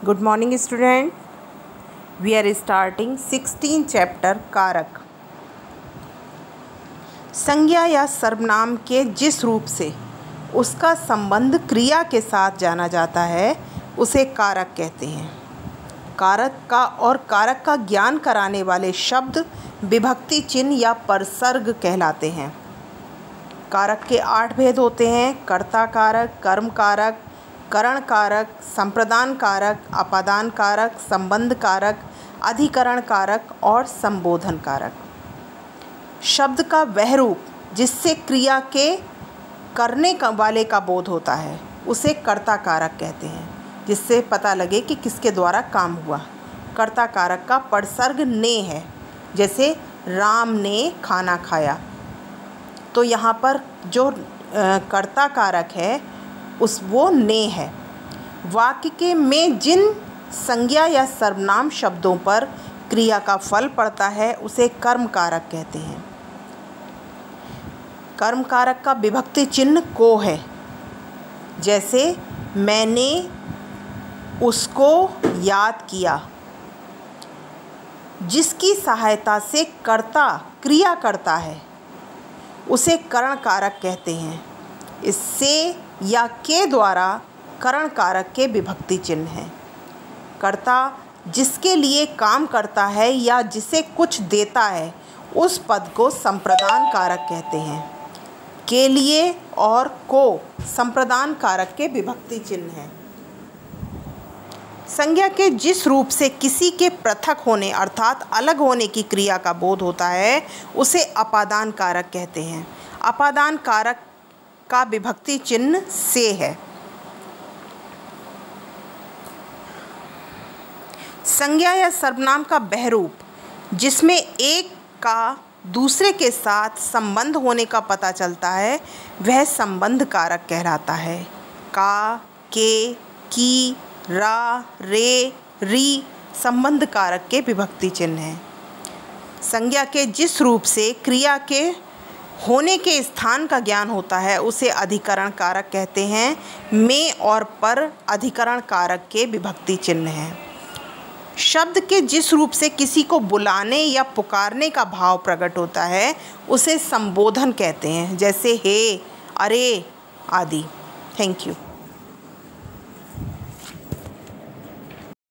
Good morning student. We are starting 16th chapter कारक। संज्ञा या सर्वनाम के जिस रूप से उसका संबंध क्रिया के साथ जाना जाता है उसे कारक कहते हैं। कारक का ज्ञान कराने वाले शब्द विभक्ति चिन्ह या परसर्ग कहलाते हैं। कारक के 8 भेद होते हैं: कर्ता कारक, कर्म कारक, करण कारक, संप्रदान कारक, अपादान कारक, संबंध कारक, अधिकरण कारक और संबोधन कारक। शब्द का वह रूप जिससे क्रिया के करने वाले का बोध होता है उसे कर्ता कारक कहते हैं, जिससे पता लगे कि किसके द्वारा काम हुआ। कर्ता कारक का परसर्ग ने है, जैसे राम ने खाना खाया। तो यहाँ पर जो कर्ता कारक है वो ने है। वाक्य के में जिन संज्ञा या सर्वनाम शब्दों पर क्रिया का फल पड़ता है उसे कर्म कारक कहते हैं। कर्म कारक का विभक्ति चिन्ह को है, जैसे मैंने उसको याद किया। जिसकी सहायता से कर्ता क्रिया करता है उसे करण कारक कहते हैं। इससे या के द्वारा करण कारक के विभक्ति चिन्ह हैं। कर्ता जिसके लिए काम करता है या जिसे कुछ देता है उस पद को संप्रदान कारक कहते हैं। के लिए और को संप्रदान कारक के विभक्ति चिन्ह हैं। संज्ञा के जिस रूप से किसी के पृथक होने अर्थात अलग होने की क्रिया का बोध होता है उसे अपादान कारक कहते हैं। अपादान कारक का विभक्ति चिन्ह से है। संज्ञा या सर्वनाम का बहरूप जिसमें एक का दूसरे के साथ संबंध होने का पता चलता है वह संबंध कारक कहलाता है। का, के, की, रा, रे, री संबंध कारक के विभक्ति चिन्ह हैं। संज्ञा के जिस रूप से क्रिया के होने के स्थान का ज्ञान होता है उसे अधिकरण कारक कहते हैं। में और पर अधिकरण कारक के विभक्ति चिन्ह हैं। शब्द के जिस रूप से किसी को बुलाने या पुकारने का भाव प्रकट होता है उसे संबोधन कहते हैं, जैसे हे, अरे आदि। Thank you.